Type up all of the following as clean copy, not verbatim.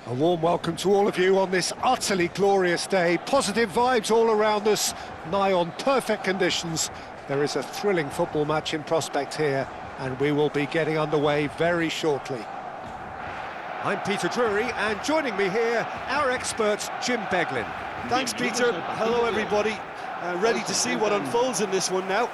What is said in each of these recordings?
A warm welcome to all of you on this utterly glorious day. Positive vibes all around us, nigh on perfect conditions. There is a thrilling football match in prospect here, and we will be getting underway very shortly. I'm Peter Drury, and joining me here, our expert, Jim Beglin. Thanks, Peter. Hello, everybody. Ready to see what unfolds in this one now.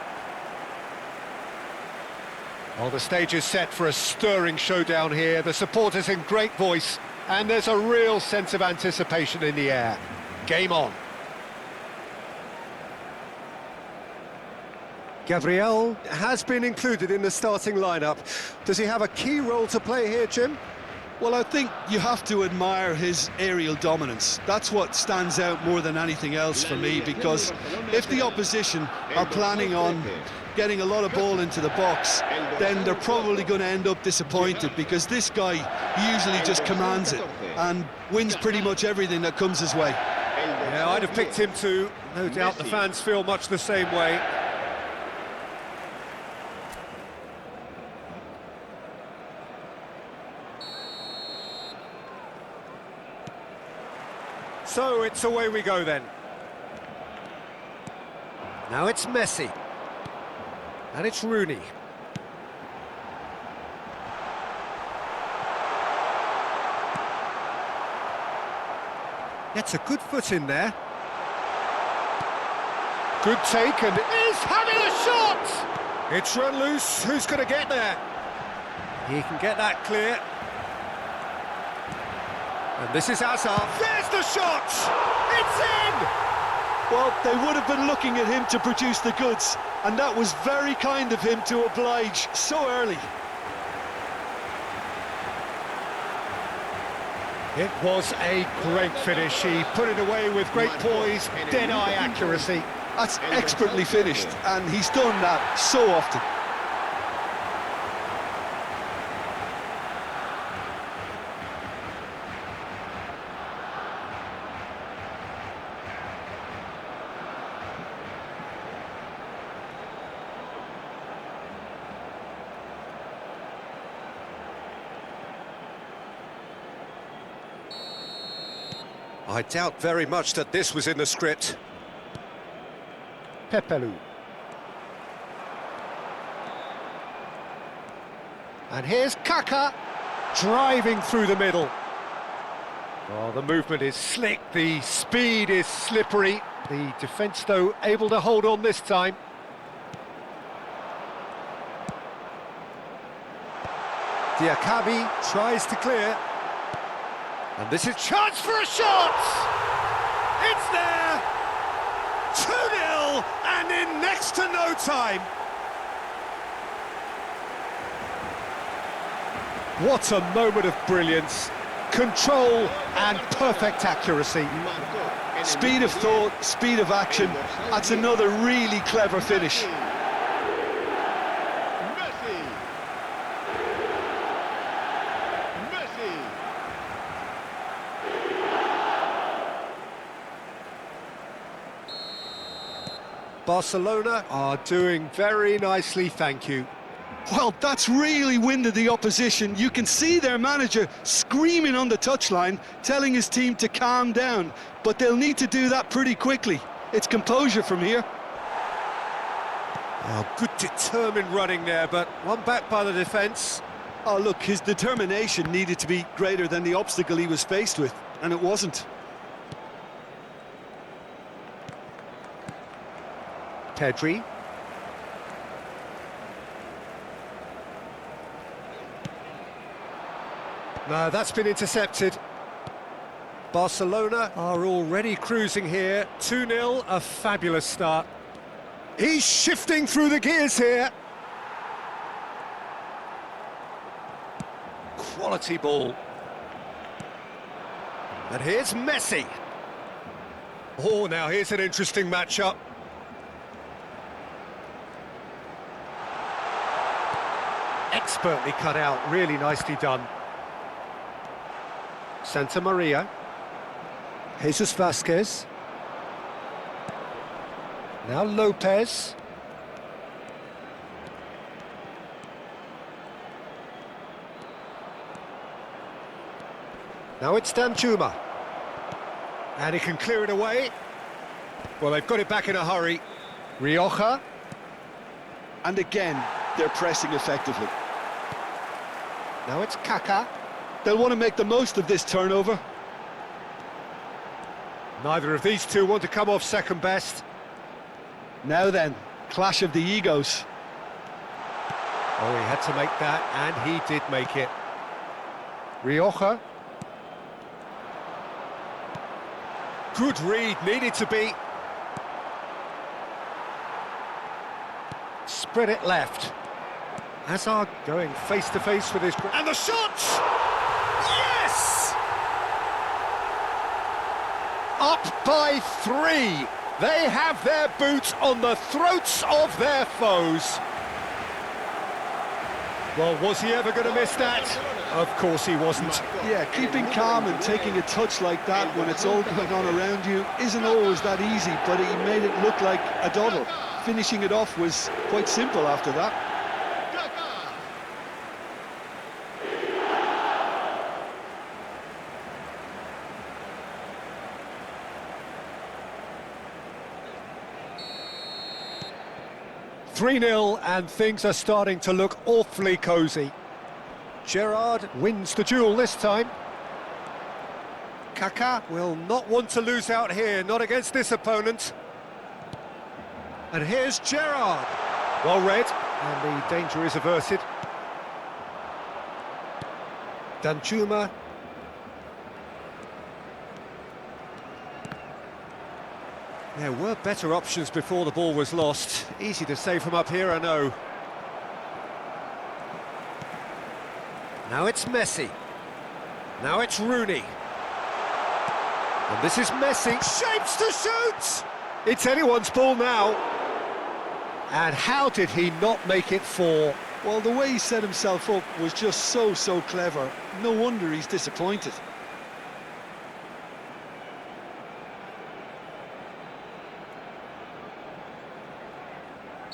Well, the stage is set for a stirring showdown here. The supporters in great voice, and there's a real sense of anticipation in the air. Game on. Gabriel has been included in the starting lineup. Does he have a key role to play here, Jim? Well, I think you have to admire his aerial dominance. That's what stands out more than anything else for me, because if the opposition are planning on getting a lot of ball into the box, then they're probably going to end up disappointed, because this guy usually just commands it and wins pretty much everything that comes his way. Yeah, I'd have picked him too. No doubt the fans feel much the same way. So it's away we go then. Now it's Messi. And it's Rooney. Gets a good foot in there. Good take, and is having a shot! It's run loose. Who's going to get there? He can get that clear. And this is Hazard. There's the shot! It's in! Well, they would have been looking at him to produce the goods, and that was very kind of him to oblige so early. It was a great finish. He put it away with great poise, dead-eye accuracy. That's expertly finished, and he's done that so often. I doubt very much that this was in the script. Pepelu. And here's Kaka, driving through the middle. Oh, the movement is slick, the speed is slippery. The defence, though, able to hold on this time. Diakabi tries to clear. And this is chance for a shot! It's there! 2-0, and in next to no time. What a moment of brilliance, control and perfect accuracy. Speed of thought, speed of action, that's another really clever finish. Barcelona are doing very nicely, thank you. Well, that's really winded the opposition. You can see their manager screaming on the touchline, telling his team to calm down, but they'll need to do that pretty quickly. It's composure from here. Oh, good determined running there, but one back by the defence. Oh, look, his determination needed to be greater than the obstacle he was faced with, and it wasn't. Pedri. No, that's been intercepted. Barcelona are already cruising here. 2-0, a fabulous start. He's shifting through the gears here. Quality ball. And here's Messi. Oh, now here's an interesting matchup. Expertly cut out, really nicely done. Santa Maria. Jesus Vasquez. Now Lopez. Now it's Danjuma. And he can clear it away. Well, they've got it back in a hurry. Rioja. And again, they're pressing effectively. Now it's Kaka. They'll want to make the most of this turnover. Neither of these two want to come off second best. Now then, clash of the egos. Oh, he had to make that, and he did make it. Rioja. Good read, needed to be. Spread it left. Hazard going face-to-face with his... And the shots! Yes! Up by 3. They have their boots on the throats of their foes. Well, was he ever going to miss that? Of course he wasn't. Yeah, keeping calm and taking a touch like that when it's all going on around you isn't always that easy, but he made it look like a doddle. Finishing it off was quite simple after that. 3-0, and things are starting to look awfully cosy. Gerrard wins the duel this time. Kaka will not want to lose out here, not against this opponent. And here's Gerrard. Well read, and the danger is averted. Danjuma. There were better options before the ball was lost. Easy to save from up here, I know. Now it's Messi. Now it's Rooney. And this is Messi. Shapes to shoot! It's anyone's ball now. And how did he not make it 4? Well, the way he set himself up was just so clever. No wonder he's disappointed.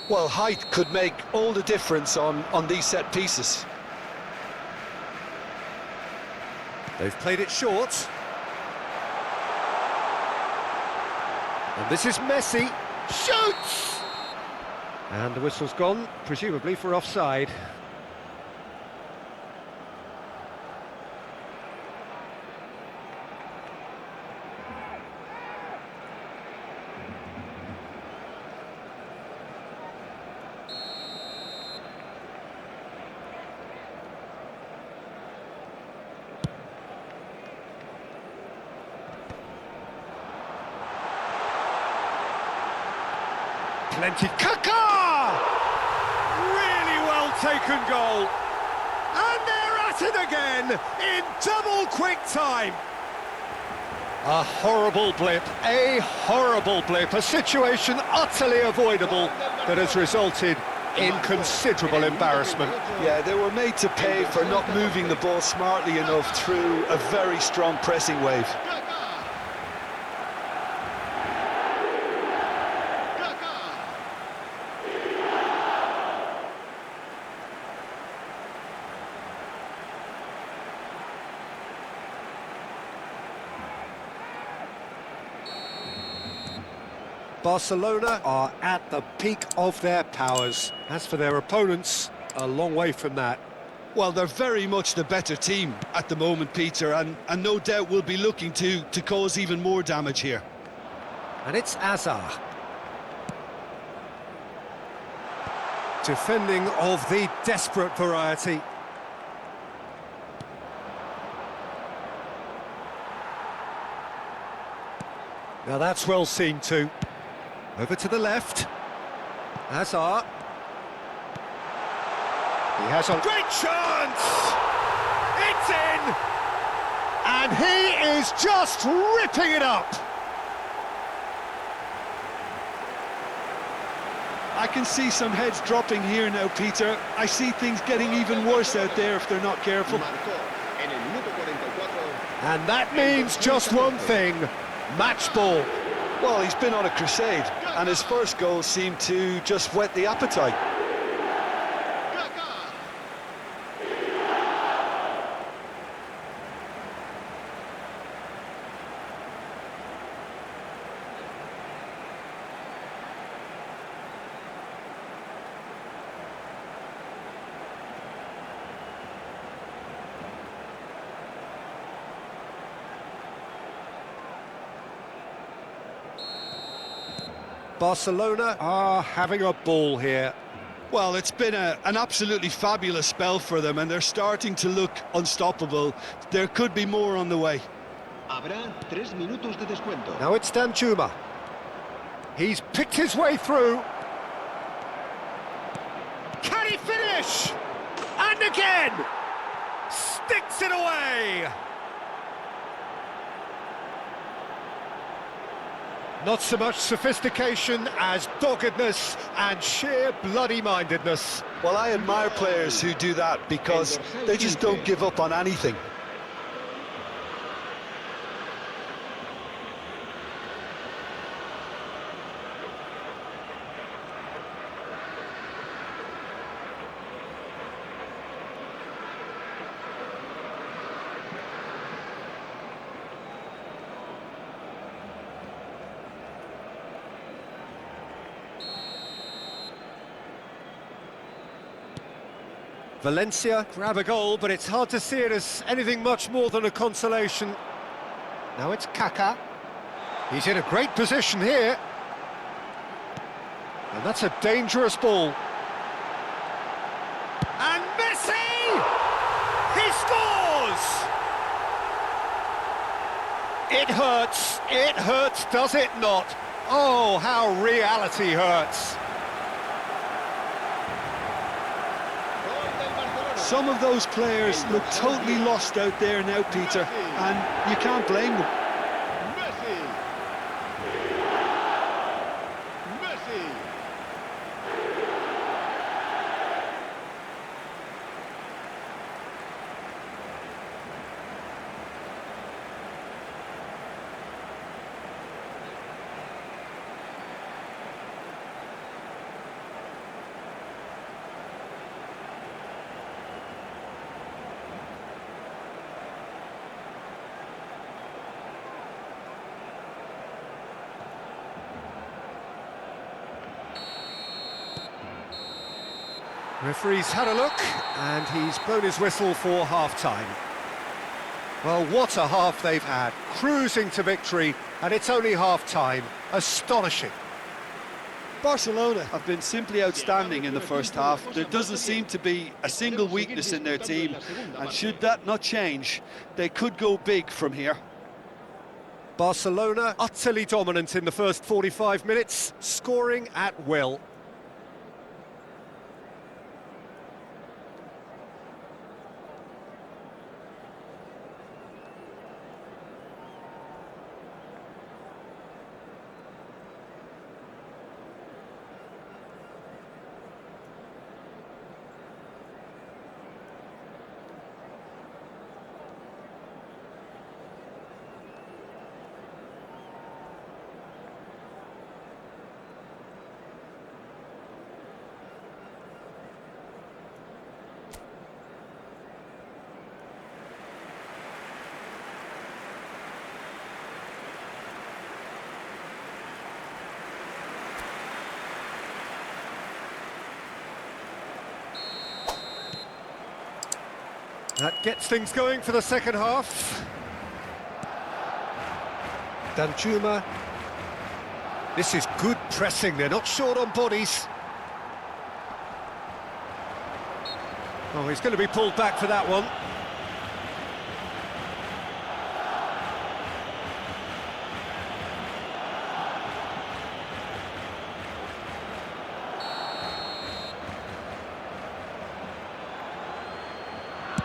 Well, height could make all the difference on these set pieces. They've played it short. And this is Messi. Shoots! And the whistle's gone, presumably for offside. Plenty. Kaka! Really well taken goal. And they're at it again in double quick time. A horrible blip, a situation utterly avoidable that has resulted in considerable embarrassment. Yeah, they were made to pay for not moving the ball smartly enough through a very strong pressing wave. Barcelona are at the peak of their powers. As for their opponents, a long way from that. Well, they're very much the better team at the moment, Peter, and no doubt will be looking to cause even more damage here. And it's Hazard. Defending of the desperate variety. Now that's well seen too. Over to the left. Hazard. He has a great chance! It's in! And he is just ripping it up! I can see some heads dropping here now, Peter. I see things getting even worse out there if they're not careful. And that means just one thing, match ball. Well, he's been on a crusade, and his first goal seemed to just whet the appetite. Barcelona are having a ball here. Well, it's been an absolutely fabulous spell for them, and they're starting to look unstoppable. There could be more on the way. Habrá 3 minutos de descuento. Now it's Danjuma. He's picked his way through. Can he finish? And again! Sticks it away! Not so much sophistication as doggedness and sheer bloody-mindedness. Well, I admire players who do that because they just don't give up on anything. Valencia grab a goal, but it's hard to see it as anything much more than a consolation. Now it's Kaka. He's in a great position here. And that's a dangerous ball. And Messi! He scores! It hurts, does it not? Oh, how reality hurts. Some of those players look totally lost out there now, Peter, and you can't blame them. Messi. Messi. Referee's had a look, and he's blown his whistle for half-time. Well, what a half they've had, cruising to victory, and it's only half-time. Astonishing. Barcelona have been simply outstanding in the first half. There doesn't seem to be a single weakness in their team, and should that not change, they could go big from here. Barcelona utterly dominant in the first 45 minutes, scoring at will. That gets things going for the second half. Danjuma. This is good pressing, they're not short on bodies. Oh, he's going to be pulled back for that one.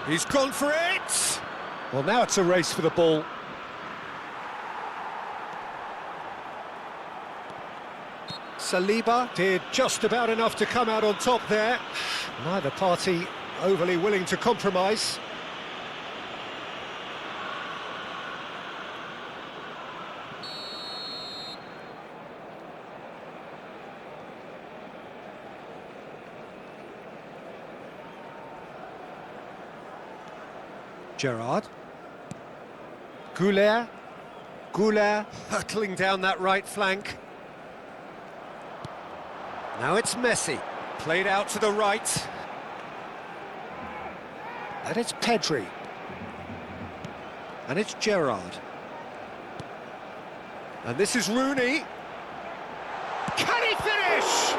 He's gone for it! Well, now it's a race for the ball. Saliba did just about enough to come out on top there. Neither party overly willing to compromise. Gerrard. Goulet hurtling down that right flank. Now it's Messi, played out to the right. And it's Pedri. And it's Gerrard. And this is Rooney. Can he finish?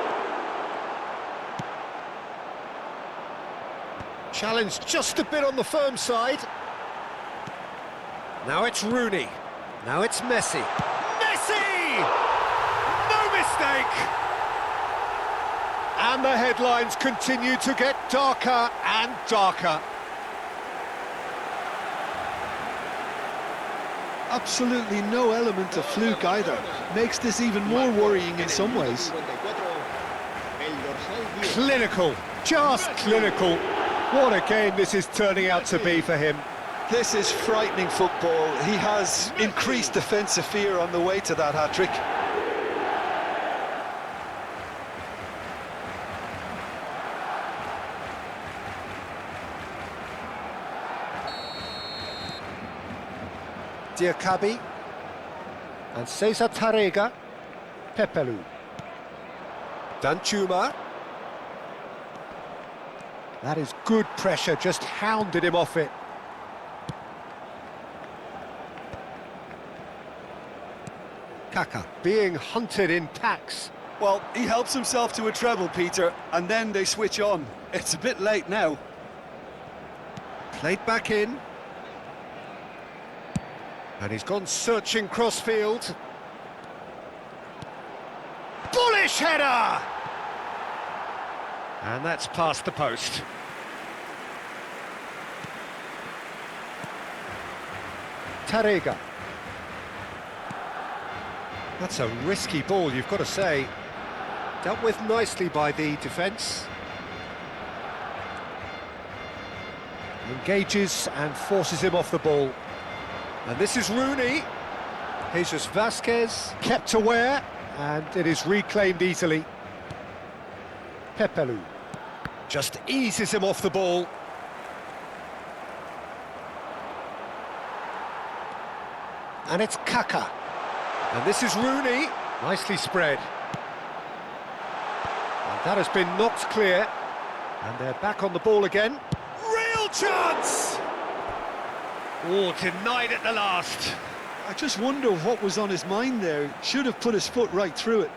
Challenge just a bit on the firm side. Now it's Rooney. Now it's Messi. Messi! No mistake! And the headlines continue to get darker and darker. Absolutely no element of fluke either. Makes this even more worrying in some ways. Clinical, just clinical. What a game this is turning out to be for him. This is frightening football. He has increased defensive fear on the way to that hat-trick. Diakabi and Cesar Tarrega. Pepelu. Danjuma. That is good pressure, just hounded him off it. Kaka being hunted in packs. Well, he helps himself to a treble, Peter, and then they switch on. It's a bit late now. Played back in. And he's gone searching crossfield. Bullish header! And that's past the post. Tarrega. That's a risky ball, you've got to say. Dealt with nicely by the defence. Engages and forces him off the ball. And this is Rooney. Jesus Vasquez kept aware, and it is reclaimed easily. Pepelu just eases him off the ball. And it's Kaka. And this is Rooney, nicely spread. And that has been knocked clear. And they're back on the ball again. Real chance! Oh, denied at the last. I just wonder what was on his mind there. Should have put his foot right through it.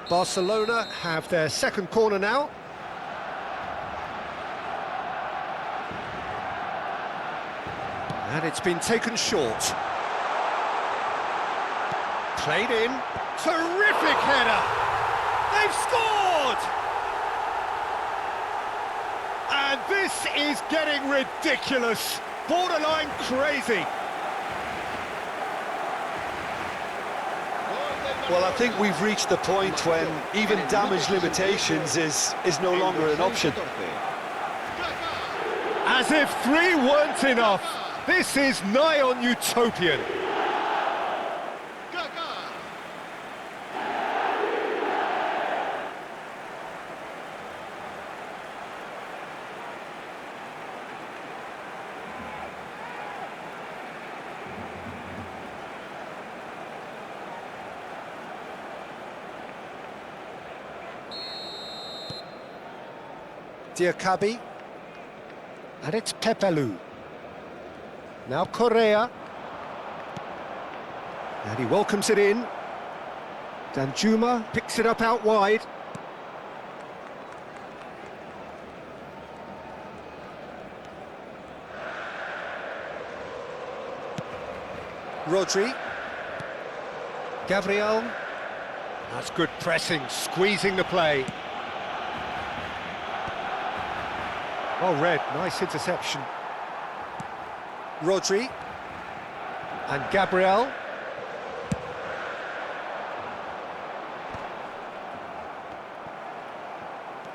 Barcelona have their second corner now. And it's been taken short. Played in. Terrific header! They've scored! And this is getting ridiculous. Borderline crazy. Well, I think we've reached the point when even damage limitations is no longer an option. As if 3 weren't enough. This is nigh on utopian. Diakabi, and it's Pepelu. Now Correa, and he welcomes it in. Danjuma picks it up out wide. Rodri. Gabriel. That's good pressing, squeezing the play. Oh, Red, nice interception. Rodri. And Gabriel.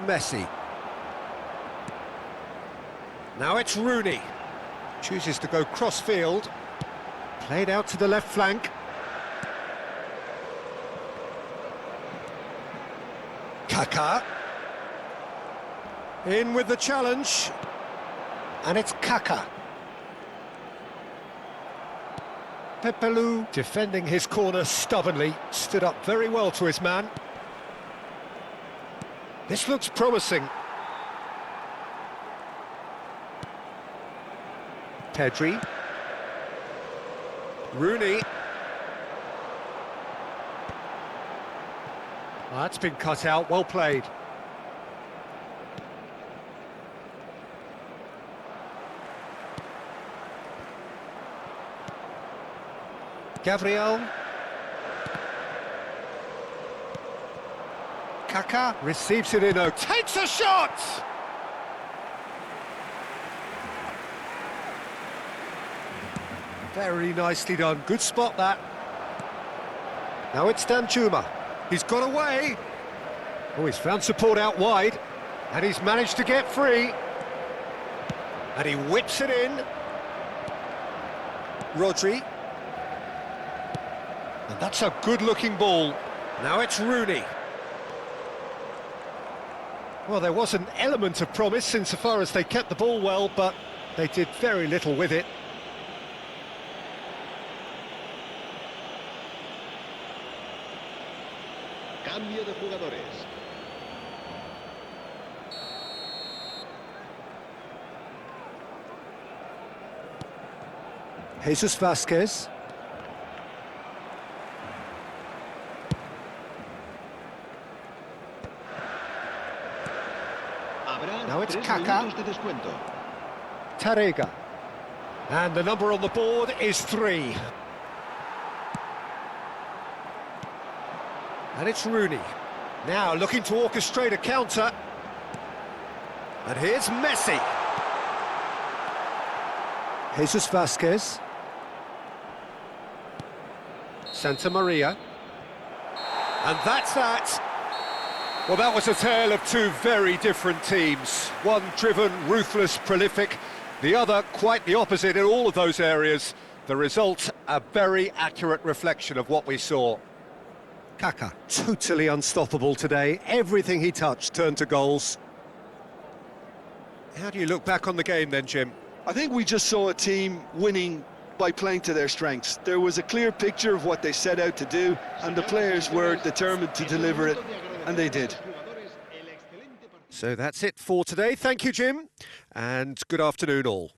Messi. Now it's Rooney. Chooses to go cross-field. Played out to the left flank. Kaka. In with the challenge. And it's Kaka. Pepelu defending his corner stubbornly. Stood up very well to his man. This looks promising. Pedri. Rooney. That's been cut out, well played. Gabriel. Kaka receives it in, takes a shot! Very nicely done, good spot that. Now it's Danjuma, he's got away. Oh, he's found support out wide, and he's managed to get free. And he whips it in. Rodri. And that's a good-looking ball. Now it's Rooney. Well, there was an element of promise insofar as they kept the ball well, but they did very little with it. Cambio de jugadores. Jesus Vasquez. Now it's Kaka. Tarega. And the number on the board is 3. And it's Rooney. Now looking to orchestrate a counter. And here's Messi. Jesus Vasquez. Santa Maria. And that's that. Well, that was a tale of two very different teams. One driven, ruthless, prolific. The other quite the opposite in all of those areas. The result, a very accurate reflection of what we saw. Kaka, totally unstoppable today. Everything he touched turned to goals. How do you look back on the game then, Jim? I think we just saw a team winning by playing to their strengths. There was a clear picture of what they set out to do, and the players were determined to deliver it, and they did. So that's it for today. Thank you, Jim, and good afternoon all.